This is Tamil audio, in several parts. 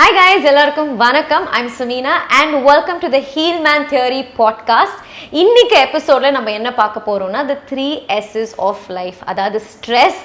Hi guys, எல்லாருக்கும் வணக்கம். I'm Samina and welcome to the Healman Theory podcast. இன்னைக்கு எபிசோட்ல நம்ம என்ன பார்க்க போறோம்னா the 3 S's of life. அதாவது stress,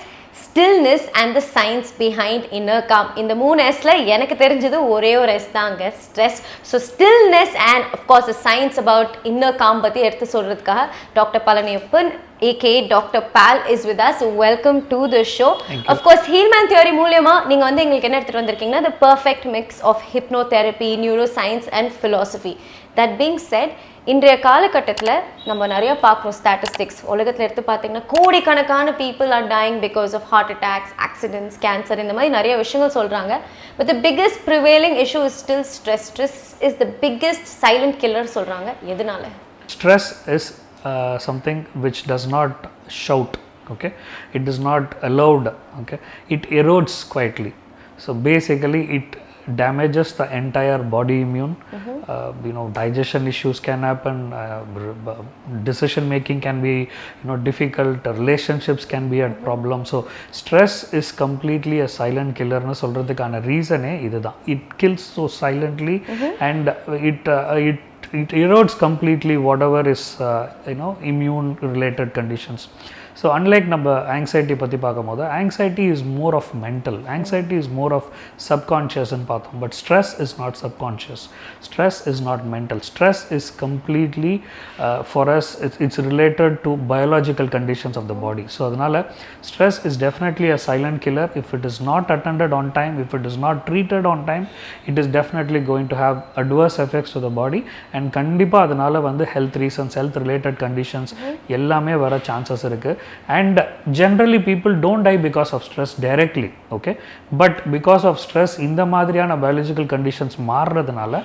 stillness and the science behind inner calm. இந்த 3 Sல எனக்கு தெரிஞ்சது ஒரே ஒரு S தாங்க, stress. So stillness and of course the science about inner calm பத்தி எடுத்து சொல்றதுக்காக doctor Palaniappan aka Dr. Pal is with us. Welcome to the show. Of course, Healman Theory மூலமா நீங்க வந்து உங்களுக்கு என்ன எடுத்துட்டு வந்திருக்கீங்கன்னா the perfect mix of hypnotherapy, neuroscience and philosophy. That being said, இன்றைய காலகட்டத்தில் நம்ம நிறைய பார்க்குறோம் ஸ்டாட்டிஸ்டிக்ஸ். உலகத்தில் எடுத்து பார்த்தீங்கன்னா கோடிக்கணக்கான people are dying because of heart attacks, accidents, cancer, இந்த மாதிரி நிறைய விஷயங்கள் சொல்கிறாங்க. But the biggest prevailing issue is still stress. Stress is the biggest silent killer சொல்கிறாங்க. எதனால? Stress is something which does not shout, okay, it is not allowed, okay, it erodes quietly. So basically it damages the entire body immune. Digestion issues can happen, decision making can be difficult, relationships can be a problem. So stress is completely a silent killer nu solradhukana reason idudha. It kills so silently and it erodes completely whatever is immune related conditions. So unlike number anxiety பற்றி பார்க்கும்போது anxiety is more of mental, anxiety is more of subconscious ன்னு பார்த்தோம். But stress is not subconscious, stress is not mental, stress is completely for us it's related to biological conditions of the body. So அதனால stress is definitely a silent killer. If it is not attended on time, if it is not treated on time, it is definitely going to have adverse effects to the body and கண்டிப்பாக அதனால வந்து health reasons, health related conditions எல்லாமே வர chances இருக்கு. And generally people don't die because of stress directly, okay, but because of stress இந்த மாதிரியான biological conditions மாறுறதுனால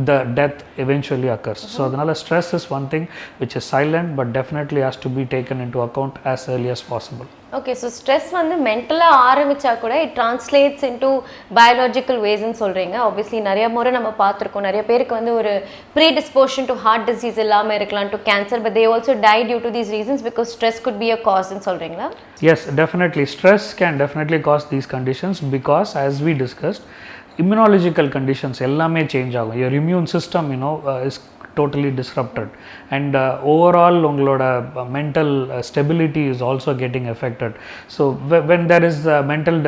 the death eventually occurs. So அதனால stress is one thing which is silent but definitely has to be taken into account as early as possible. Okay, so stress வந்து மென்டலாக ஆரம்பித்தா கூட இட் ட்ரான்ஸ்லேட்ஸ் இன்டூ பயாலஜிக்கல் வேஸ்ன்னு சொல்கிறீங்க. ஆப்வியஸ்லி நிறைய முறை நம்ம பார்த்துருக்கோம், நிறைய பேருக்கு வந்து ஒரு ப்ரீடிஸ்போஷன் டு ஹார்ட் டிசீஸ் இல்லாமல் இருக்கலாம், to cancer, but they also die due to these reasons because stress could be a காஸ்ன்னு சொல்கிறீங்களா? Yes, definitely. Stress can definitely cause these conditions because as we discussed, immunological conditions எல்லாமே சேஞ்ச் ஆகும். Your immune system is totally disrupted and overall உங்களோட mental stability is also getting affected. So when there is mental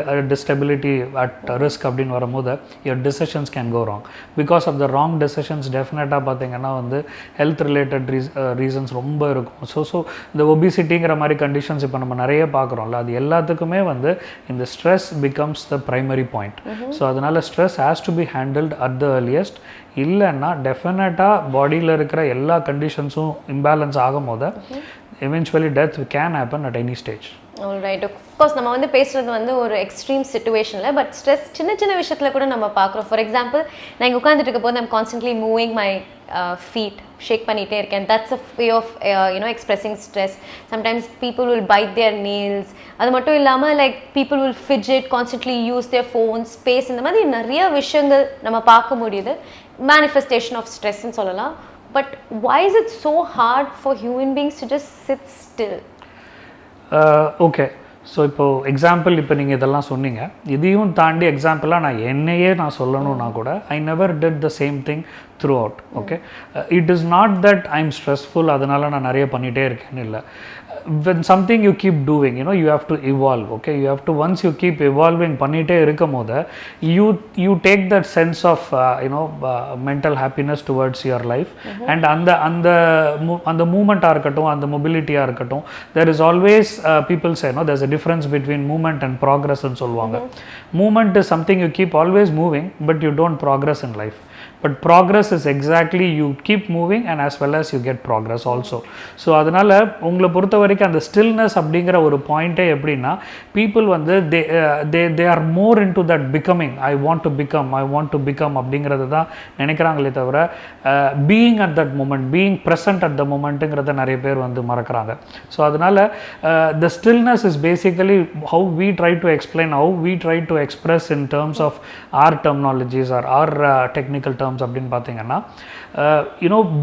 stability at risk அப்படின்னு வரும்போது your decisions can go wrong. Because of the wrong decisions definitely பார்த்தீங்கன்னா வந்து health related reasons ரொம்ப இருக்கும். So இந்த obesityங்கிற மாதிரி conditions இப்போ நம்ம நிறைய பார்க்குறோம்ல, அது எல்லாத்துக்குமே வந்து இந்த stress becomes the primary point. So அதனால stress has to be handled at the earliest. இல்லைன்னா டெஃபினட்டாக பாடியில் இருக்கிற எல்லா கண்டிஷன்ஸும் இம்பேலன்ஸ் ஆகும் போது eventually death can happen at any stage. Alright, of course நம்ம வந்து பேசுகிறது வந்து ஒரு எக்ஸ்ட்ரீம் சிச்சுவேஷனில், பட் ஸ்ட்ரெஸ் சின்ன சின்ன விஷயத்தில் கூட நம்ம பார்க்குறோம். ஃபார் எக்ஸாம்பிள், நான் இங்கே உட்காந்துட்டு இருக்க போது I'm constantly moving my feet, shake பண்ணிகிட்டே இருக்கேன். That's a way of expressing stress. Sometimes people will bite their nails. அது மட்டும் இல்லாமல் like people will fidget, constantly use their phone, space, இந்த மாதிரி நிறைய விஷயங்கள் நம்ம பார்க்க முடியுது. மேனிஃபெஸ்டேஷன் ஆஃப் ஸ்ட்ரெஸ்ன்னு சொல்லலாம். But why is it so hard for human beings to just sit still? Okay, so இப்போது எக்ஸாம்பிள் இப்போ நீங்கள் இதெல்லாம் சொன்னீங்க, இதையும் தாண்டி எக்ஸாம்பிளாக நான் சொல்லணும்னா கூட I never did the same thing through out. Okay, it is not that I am stressful அதனால் நான் நிறைய பண்ணிகிட்டே இருக்கேன்னு இல்லை. when something you keep doing, you have to evolve, okay, you have to, once you keep evolving பண்ணிட்டே இருக்கும் போது you take that sense of mental happiness towards your life and அந்த மூமெண்ட்டாக இருக்கட்டும், அந்த மொபிலிட்டியாக இருக்கட்டும், there is always people say there's a difference between movement and progress ன்னு சொல்லுவாங்க. Movement is something you keep always moving but you don't progress in life. But progress is exactly you keep moving and as well as you get progress also. So அதனால் உங்களை பொறுத்த வரைக்கும் அந்த ஸ்டில்னஸ் அப்படிங்கிற ஒரு பாயிண்ட்டே எப்படின்னா, பீப்புள் வந்து they are more into that becoming, I want to become அப்படிங்கிறது தான் நினைக்கிறாங்களே தவிர being at that moment, being present at the momentங்கிறத நிறைய பேர் வந்து மறக்கிறாங்க. ஸோ அதனால் the stillness is basically how we try to explain, how we try to express in terms of our terminologies or our technical terms அப்படின்னு பார்த்தீங்கன்னா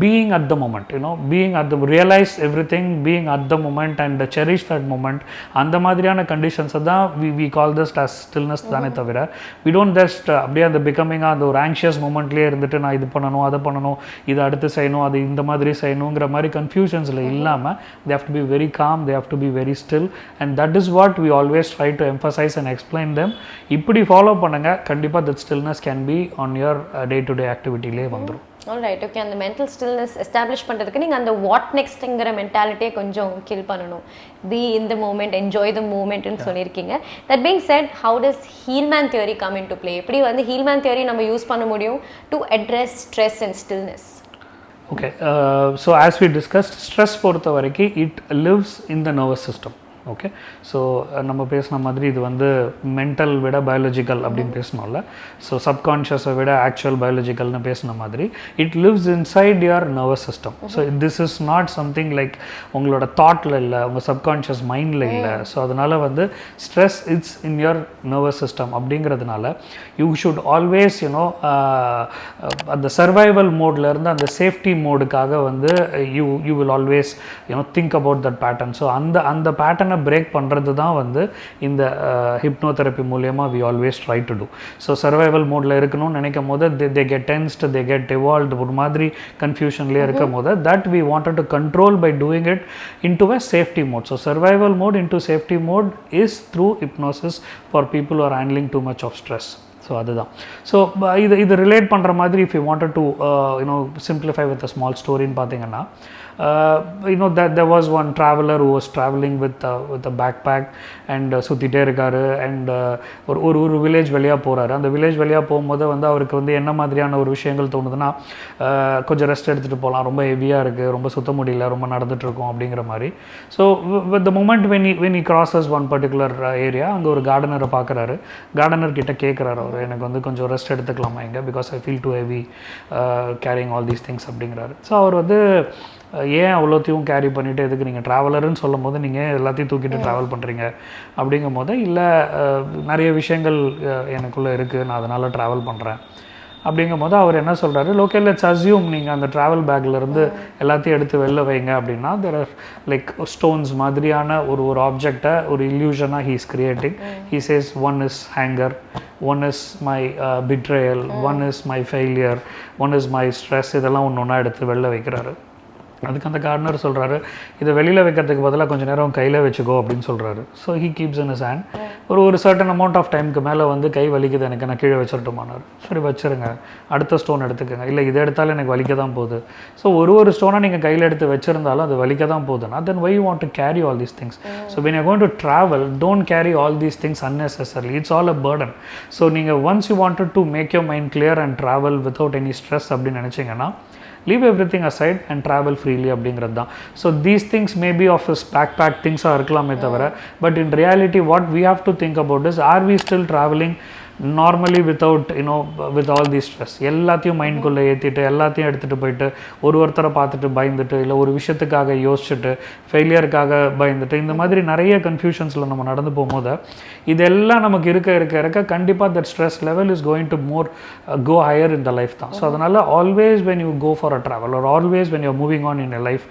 being at the moment, being at the realize everything, being at the moment and cherish that moment, அந்த மாதிரியான கண்டிஷன்ஸை தான் we call this as stillness தானே தவிர we don't just அப்படியே அந்த பிகமிங்காக அந்த ஒரு ஆங்ஷியஸ் மூமெண்ட்லேயே இருந்துட்டு நான் இது பண்ணணும் அதை பண்ணணும் இதை அடுத்து செய்யணும் அது இந்த மாதிரி செய்யணுங்கிற மாதிரி கன்ஃபியூஷன்ஸில் இல்லாமல் they have to be very calm, they have to be very still, and that is what we always try to emphasize and explain them. இப்படி ஃபாலோ பண்ணுங்க, கண்டிப்பாக that stillness can be on your day to day activity-லே வந்துடும். Alright, okay. அந்த மென்டல் ஸ்டில்னஸ் எஸ்டாப்ளிஷ் பண்ணுறதுக்கு நீங்கள் அந்த வாட் நெக்ஸ்ட்டுங்கிற மென்டாலிட்டியை கொஞ்சம் கில் பண்ணணும். Be in the moment, enjoy the மூமெண்ட்னு சொல்லியிருக்கீங்க. That being said, how does Heilman theory come in to play? எப்படி வந்து ஹீல்மேன் தியரி நம்ம யூஸ் பண்ண முடியும் to address stress and stillness? Okay, so as we discussed, stress பொறுத்த வரைக்கும் it lives in the nervous system. Okay, so நம்ம பேசின மாதிரி இது வந்து மென்டல் விட பயாலஜிக்கல் அப்படின்னு பேசணும்ல. ஸோ சப்கான்ஷியஸை விட ஆக்சுவல் பயாலஜிக்கல்னு பேசின மாதிரி it lives inside your nervous system. So this is not something like உங்களோட தாட்டில் இல்லை, உங்கள் சப்கான்ஷியஸ் மைண்டில் இல்லை. ஸோ அதனால் வந்து stress it's in your nervous system அப்படிங்கிறதுனால யூ ஷுட் ஆல்வேஸ் அந்த சர்வைவல் மோட்லேருந்து அந்த சேஃப்டி மோடுக்காக வந்து you will always think about that pattern. So அந்த பேட்டர்னை பிரேக் பண்ணுறது தான் வந்து இந்த ஹிப்னோதெரப்பி மூலயமா we always try to do. So survival மோடில் இருக்கணும்னு நினைக்கும் போது they get tensed, they get evolved, ஒரு மாதிரி கன்ஃபியூஷன்லேயே இருக்கும் போது that we wanted to control by doing it into a safety mode. So survival mode into safety mode is through hypnosis for people are handling too much of stress. So அதுதான். ஸோ இது ரிலேட் பண்ணுற மாதிரி if you wanted to simplify with a small ஸ்டோரின்னு பார்த்தீங்கன்னா, that there was one traveler who was traveling with a backpack and சுற்றிட்டே இருக்காரு. அண்ட் ஒரு வில்லேஜ் வழியாக போகிறாரு. அந்த வில்லேஜ் வழியாக போகும்போது வந்து அவருக்கு வந்து என்ன மாதிரியான ஒரு விஷயங்கள் தோணுதுன்னா, கொஞ்சம் ரெஸ்ட் எடுத்துகிட்டு போகலாம், ரொம்ப ஹெவியாக இருக்குது, ரொம்ப சுத்த முடியல, ரொம்ப நடந்துகிட்ருக்கோம் அப்படிங்கிற மாதிரி. So with the moment when he crosses one particular area, அங்கே ஒரு கார்டனரை பார்க்குறாரு. கார்டனர் கிட்ட கேட்குறாரு அவர், எனக்கு வந்து கொஞ்சம் ரெஸ்ட் எடுத்துக்கலாமா இங்கே, because I feel too heavy carrying all these things அப்படிங்கிறாரு. ஸோ அவர் வந்து ஏன் அவ்வளோத்தையும் கேரி பண்ணிவிட்டு எதுக்கு நீங்கள் ட்ராவலருன்னு சொல்லும் போது நீங்கள் எல்லாத்தையும் தூக்கிட்டு ட்ராவல் பண்ணுறீங்க அப்படிங்கும் போது, இல்லை நிறைய விஷயங்கள் எனக்குள்ளே இருக்குது, நான் அதனால் ட்ராவல் பண்ணுறேன் அப்படிங்கும் போது அவர் என்ன சொல்கிறாரு, ஓகே லெட்ஸ் அஸ்யூம் நீங்கள் அந்த ட்ராவல் பேக்லேருந்து எல்லாத்தையும் எடுத்து வெளில வைங்க அப்படின்னா, தெர் ஆர் லைக் ஸ்டோன்ஸ் மாதிரியான ஒரு ஆப்ஜெக்டை ஒரு இல்யூஷனாக he is creating. He says one is anger, one is my betrayal, one is my failure, one is my stress, இதெல்லாம் ஒன்று ஒன்றா எடுத்து வெளில வைக்கிறாரு. அதுக்கு அந்த கார்டனர் சொல்கிறாரு, இதை வெளியில் வைக்கிறதுக்கு பதிலாக கொஞ்சம் நேரம் கையில் வச்சுக்கோ அப்படின்னு சொல்கிறாரு. So he keeps in his hand. ஒரு சர்டன் அமௌண்ட் ஆஃப் டைமுக்கு மேலே வந்து கை வலிக்குது எனக்கு, நான் கீழே வச்சிருட்டோமானார். சரி வச்சுருங்க, அடுத்த ஸ்டோன் எடுத்துக்கோங்க. இல்லை இதை எடுத்தாலும் எனக்கு வலிக்க தான் போகுது. ஸோ ஒரு ஸ்டோனை நீங்கள் கையில் எடுத்து வச்சுருந்தாலும் அது வலிக்க தான் போகுதுன்னா, then why you want to carry all these things? So when you're going to travel, don't carry all these things unnecessarily. It's all a burden. So நீங்கள் once you wanted to make your mind clear and travel without any stress அப்படின்னு நினச்சிங்கன்னா, leave everything aside and travel freely அப்படிங்கிறது தான். So these things maybe of is bag திங்ஸாக இருக்கலாமே தவிர, but in reality what we have to think about is, are we still travelling normally without with all the stress? எல்லாத்தையும் மைண்ட்குள்ளே ஏற்றிட்டு எல்லாத்தையும் எடுத்துகிட்டு போயிட்டு ஒருத்தரை பார்த்துட்டு பயந்துட்டு, இல்லை ஒரு விஷயத்துக்காக யோசிச்சுட்டு ஃபெயிலியருக்காக பயந்துட்டு, இந்த மாதிரி நிறைய கன்ஃபியூஷன்ஸில் நம்ம நடந்து போகும்போது இதெல்லாம் நமக்கு இருக்க கண்டிப்பாக that stress level is going to more go higher in the life தான். ஸோ அதனால் always when you go for a travel or always when you moving on in a life,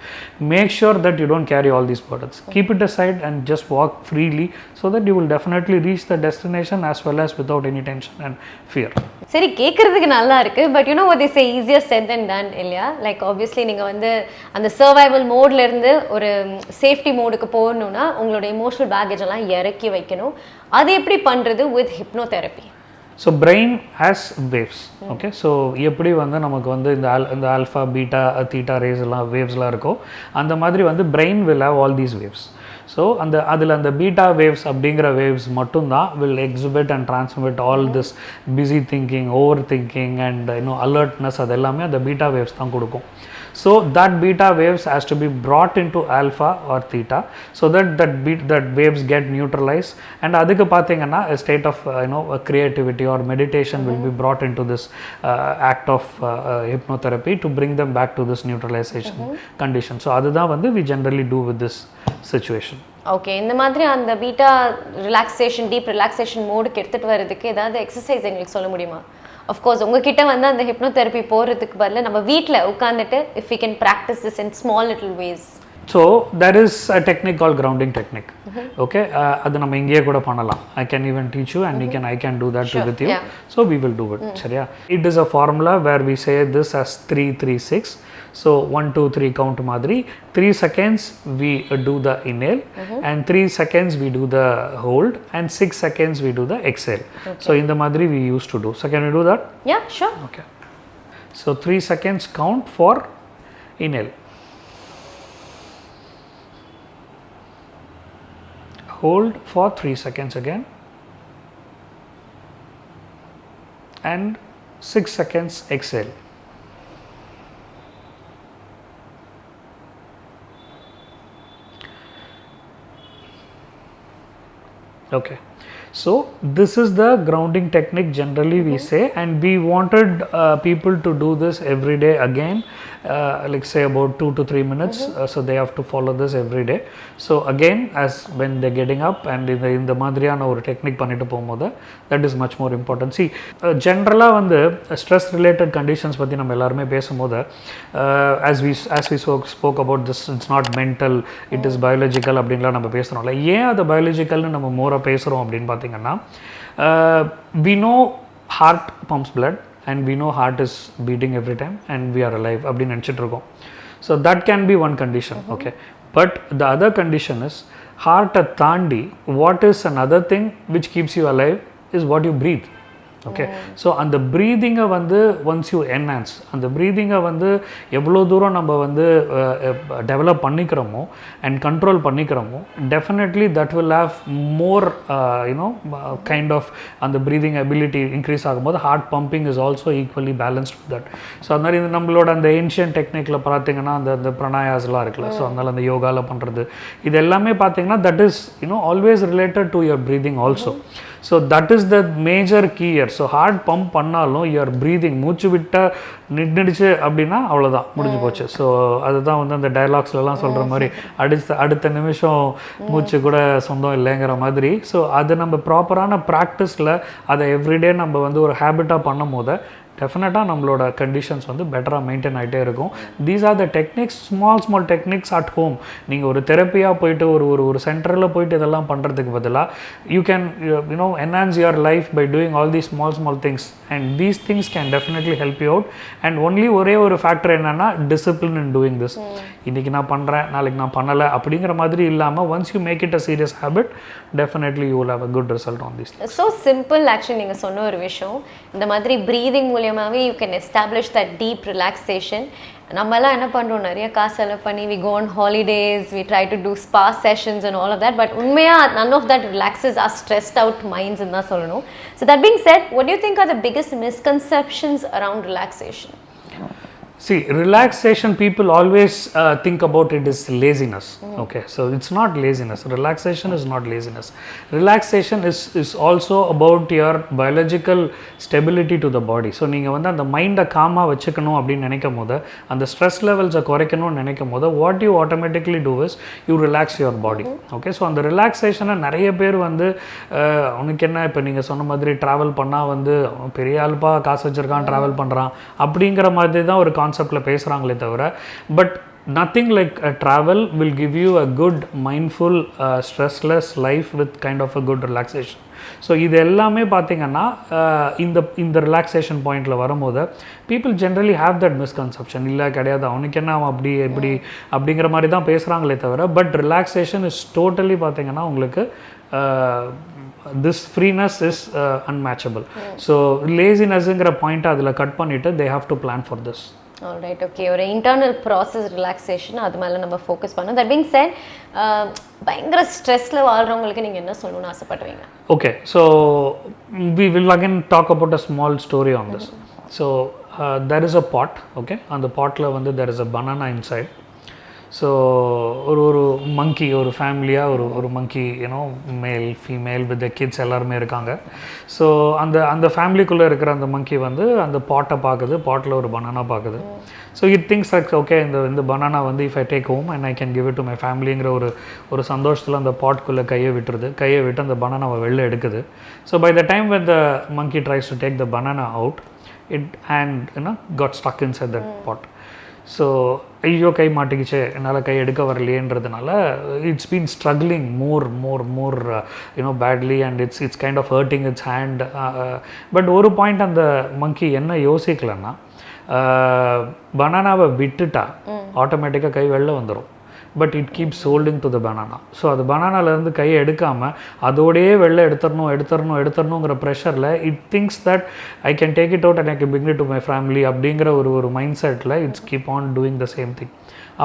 make sure that you don't carry all these burdens. Keep it aside and just walk freely so that you will definitely reach the destination as well as without any tension and fear. சரி, கேட்குறதுக்கு நல்லா இருக்குது. But you know what is easier said than done இல்லையா? லைக் ஆப்வியஸ்லி நீங்கள் வந்து அந்த சர்வைவல் மோட்லேருந்து ஒரு சேஃப்டி மோடுக்கு போகணுன்னா உங்களோட எமோஷனல் பேக்கேஜ் எல்லாம் இறக்கி வைக்கணும். அது எப்படி பண்ணுறது with hypnotherapy? So brain has waves. Okay, so எப்படி வந்து நமக்கு வந்து இந்த ஆல்ஃபா பீட்டா தீட்டா ரேஸ்லாம் வேவ்ஸ்லாம் இருக்கோ, அந்த மாதிரி வந்து brain will have all these waves. So அதில் அந்த பீட்டா வேவ்ஸ் அப்படிங்கிற வேவ்ஸ் மட்டும்தான் will exhibit and transmit all this busy thinking, over thinking and alertness, அது எல்லாமே அந்த பீட்டா வேவ்ஸ் தான் கொடுக்கும். So that beta waves has to be brought into alpha or theta so that waves get neutralized, and adukku pathina a state of creativity or meditation will be brought into this act of hypnotherapy to bring them back to this neutralization condition. So adudha vandu we generally do with this situation. Okay, இந்த மாதிரி அந்த பீட்டா ரிலாக்ஸேஷன், டீப் ரிலாக்ஸேஷன் மோடுக்கு எடுத்துகிட்டு வரதுக்கு ஏதாவது எக்ஸசைஸ் எங்களுக்கு சொல்ல முடியுமா? அஃப்கோர்ஸ் உங்ககிட்ட வந்து அந்த ஹிப்னோதெரப்பி போகிறதுக்கு பதில் நம்ம வீட்டில் உட்காந்துட்டு if we can practise this in small little ways. So there is a technique called grounding technique. Okay, அது நம்ம இங்கேயே கூட பண்ணலாம். I can even teach you and I can do that with you. So we will do it. சரியா? It is a formula where we say this as 3-3-6. So 1 2 3 count மாதிரி 3 seconds we do the inhale and 3 seconds we do the hold and 6 seconds we do the exhale. So இந்த மாதிரி we used to do. So can we do that? Yeah, sure. Okay. So 3 seconds count for inhale. Hold for 3 seconds again and 6 seconds exhale. Okay, so this is the grounding technique generally we say, and we wanted people to do this every day again, like say about 2 to 3 minutes. So they have to follow this every day. So again, as when they're getting up and in the madriyana or technique பண்ணிட்டு போகும்போது that is much more important. See, generally வந்து stress related conditions பற்றி நம்ம எல்லாருமே பேசும்போது as we spoke about this, it's not mental, it is biological அப்படின்லாம் நம்ம பேசுகிறோம்ல. ஏன் அது பயாலஜிக்கல்னு நம்ம மோராக பேசுகிறோம் அப்படின்னு பார்த்தீங்கன்னா, we know heart pumps blood and we know heart is beating every time and we are alive அப்படின்னு நினச்சிட்டு இருக்கோம். So that can be one condition. Okay, but the other condition is heart தாண்டி what is another thing which keeps you alive is what you breathe. Okay, so அந்த ப்ரீதிங்கை வந்து ஒன்ஸ் யூ என்ஹான்ஸ், அந்த ப்ரீதிங்கை வந்து எவ்வளோ தூரம் நம்ம வந்து டெவலப் பண்ணிக்கிறோமோ அண்ட் கண்ட்ரோல் பண்ணிக்கிறோமோ, definitely that will have more you know kind of அந்த ப்ரீதிங் அபிலிட்டி இன்க்ரீஸ் ஆகும்போது heart pumping is also equally balanced with that. So அது மாதிரி நம்மளோட அந்த ஏன்ஷியன் டெக்னிக்கில் பார்த்தீங்கன்னா அந்த பிராணாயாஸ்லாம் இருக்குல்ல, ஸோ அதனால் அந்த யோகாவில் பண்ணுறது இது எல்லாமே பார்த்தீங்கன்னா that is you know always related to your breathing also. So that is the major key here. So heart pump பண்ணாலும் யுவர் ப்ரீதிங் மூச்சு விட்ட நின்றுடுச்சு அப்படின்னா அவ்வளோதான், முடிஞ்சு போச்சு. ஸோ அதுதான் வந்து அந்த டைலாக்ஸ்லாம் சொல்கிற மாதிரி அடுத்த நிமிஷம் மூச்சு கூட சொந்தம் இல்லைங்கிற மாதிரி. ஸோ அது நம்ம ப்ராப்பரான ப்ராக்டிஸில் அதை எவ்ரிடே நம்ம வந்து ஒரு ஹேபிட்டாக பண்ணும் போது டெஃபினட்டாக நம்மளோட கண்டிஷன்ஸ் வந்து பெட்டராக மெயின்டைன் ஆகிட்டே இருக்கும். These are the techniques, small techniques at home. நீங்கள் ஒரு தெரப்பியாக போயிட்டு ஒரு சென்டரில் போயிட்டு இதெல்லாம் பண்ணுறதுக்கு பதிலாக you can you know enhance your life by doing all these small things and these things can definitely help you out. And only ஒரே ஒரு ஃபேக்டர் என்னென்னா டிசிப்ளின் இன் டூயிங் திஸ். இன்றைக்கி நான் பண்ணுறேன், நாளைக்கு நான் பண்ணலை அப்படிங்கிற மாதிரி இல்லாமல் once you make it a serious habit, definitely you will have a good result on this. So simple actually நீங்கள் சொன்ன ஒரு விஷயம், இந்த மாதிரி ப்ரீதிங் மூலியமாகவே you can establish that deep relaxation. நம்மலாம் என்ன பண்ணுறோம், நிறைய காசு செலவு பண்ணி we go on holidays, we try to do spa sessions and all of that, but உண்மையாக none of that relaxes our stressed out மைண்ட்ஸ்ன்னு தான் சொல்லணும். So that being set, what to you think R the biggest misconceptions around relaxation? See, relaxation, people always think about it as laziness. Okay, so it's not laziness. Relaxation is not laziness. Relaxation is also about your biological stability to the body. So நீங்கள் வந்து அந்த மைண்டை காமாக வச்சுக்கணும் அப்படின்னு நினைக்கும் போது, அந்த ஸ்ட்ரெஸ் லெவல்ஸை குறைக்கணும்னு நினைக்கும் போது, what you automatically do is you relax your body. Okay, so அந்த ரிலாக்ஸேஷனை நிறைய பேர் வந்து உனக்கு என்ன, இப்போ நீங்கள் சொன்ன மாதிரி ட்ராவல் பண்ணால் வந்து பெரிய ஆள்பா காசு வச்சுருக்கான் ட்ராவல் பண்ணுறான் அப்படிங்கிற மாதிரி தான் ஒரு கான்செப்டில் பேசுகிறாங்களே தவிர, but nothing like a travel will give you a good mindful stressless life with kind of a good relaxation. So இது எல்லாமே பார்த்தீங்கன்னா இந்த ரிலாக்ஸேஷன் பாயிண்டில் வரும்போது people generally have that misconception. இல்லை கிடையாது, அவனுக்கு என்ன அவன் அப்படி எப்படி அப்படிங்கிற மாதிரி தான் பேசுகிறாங்களே தவிர, பட் ரிலாக்ஸேஷன் இஸ் டோட்டலி பார்த்தீங்கன்னா உங்களுக்கு this freeness is unmatchable. So lazinessங்கிற பாயிண்ட்டை அதில் கட் பண்ணிவிட்டு they have to plan for this. Alright, okay, ஒரு இன்டர்னல் ப்ராசஸ் ரிலாக்ஸேஷன் அது மேலே நம்ம ஃபோக்கஸ் பண்ணோம். தட் பீங் செட், பயங்கர ஸ்ட்ரெஸ்ஸில் வாழ்கிறவங்களுக்கு நீங்கள் என்ன சொல்லணும்னு ஆசைப்படுவீங்க? Okay, so we will again talk about a small story on this. So there is a pot, okay, அந்த பாட்டில் வந்து there is a banana inside. So ஒரு மங்கி, ஒரு ஃபேமிலியாக ஒரு monkey, you know male female with the kids எல்லாருமே இருக்காங்க. ஸோ அந்த ஃபேமிலிக்குள்ளே இருக்கிற அந்த மங்கி வந்து அந்த பாட்டை பார்க்குது, பாட்டில் ஒரு பனானா பார்க்குது. So it thinks like okay, இந்த பனானா வந்து if I take home and I can give it to my ஃபேமிலிங்கிற ஒரு சந்தோஷத்தில் அந்த பாட்குள்ளே கையை விட்டு அந்த பனானாவை வெளில எடுக்குது. So by the time when the monkey tries to take the banana out, and got stuck inside that pot. So ஐயோ கை மாட்டிக்கிச்சு என்னால் கை எடுக்க வரலையேன்றதுனால it's been struggling more badly and it's kind of hurting its hand. But ஒரு பாயிண்ட் அந்த மங்கி என்ன யோசிக்கலன்னா, பனானாவை விட்டுட்டா ஆட்டோமேட்டிக்காக கை வெளில வந்துடும். But it keeps holding to the banana. So அது பனானாலேருந்து கையை எடுக்காமல் அதோடையே வெளில எடுத்துடணுங்கிற ப்ரெஷரில் it thinks that I can take it out and I can bring it to my family அப்படிங்கிற ஒரு மைண்ட் செட்டில் it's keep on doing the same thing.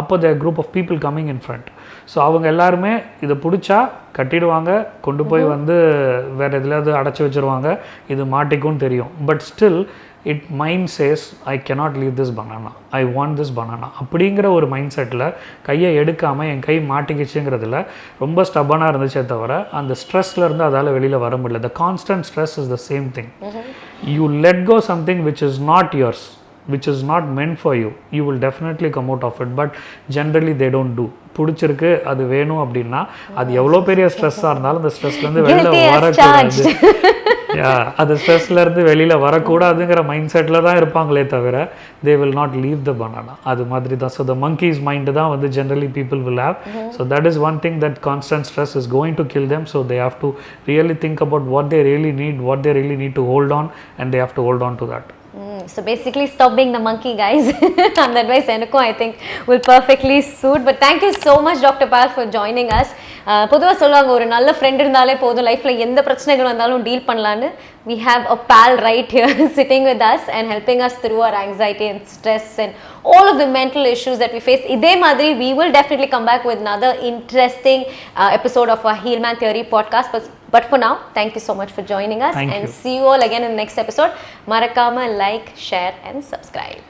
அப்போ there group of people coming in front. So அவங்க எல்லாருமே இதை பிடிச்சா கட்டிடுவாங்க, கொண்டு போய் வேறு எதுலையாவது அடைச்சி வச்சுருவாங்க, இது மாட்டிக்கும்னு தெரியும். But still it mind says I cannot leave this banana, I want this banana அப்படிங்கிற ஒரு மைண்ட் செட்டில் கையை எடுக்காமல் என் கை மாட்டிக்கிச்சுங்கிறதுல ரொம்ப ஸ்டபனாக இருந்துச்சே தவிர அந்த ஸ்ட்ரெஸ்லேருந்து அதால் வெளியில் வர முடியல. The constant stress is the same thing. You let go something which is not yours, which is not meant for you, you will definitely come out of it. But generally they don't do. பிடிச்சிருக்கு அது வேணும் அப்படின்னா அது எவ்வளோ பெரிய ஸ்ட்ரெஸ்ஸாக இருந்தாலும் அந்த ஸ்ட்ரெஸ்லேருந்து வெளியில் வரக்கூடாது. அது ஸ்ட்ரெஸ்லேருந்து வெளியில் வரக்கூடாதுங்கிற மைண்ட் செட்டில் தான் இருப்பாங்களே தவிர they will not leave the banana. அது மாதிரி தான். ஸோ the monkey's mind தான் generally people will have. So that is one thing, that constant stress is going to kill them. So they have to really think about what they really need, what they really need to hold on, and they have to hold on to that. So basically stop being the monkey, guys. And the advice enakku I think will perfectly suit. But thank you so much Dr. Pal for joining us. பொதுவாக சொல்லுவாங்க ஒரு நல்ல ஃப்ரெண்ட் இருந்தாலே போதும், லைஃப்பில் எந்த பிரச்சனைகள் வந்தாலும் டீல் பண்ணலான்னு. We have a pal right here sitting with us and helping us through our anxiety and stress and all of the mental issues that we face. இதே மாதிரி we will definitely come back with another interesting episode of our Healman Theory podcast. But for now, thank you so much for joining us. Thank and you. See you all again in the next episode. Marakama like, share and subscribe.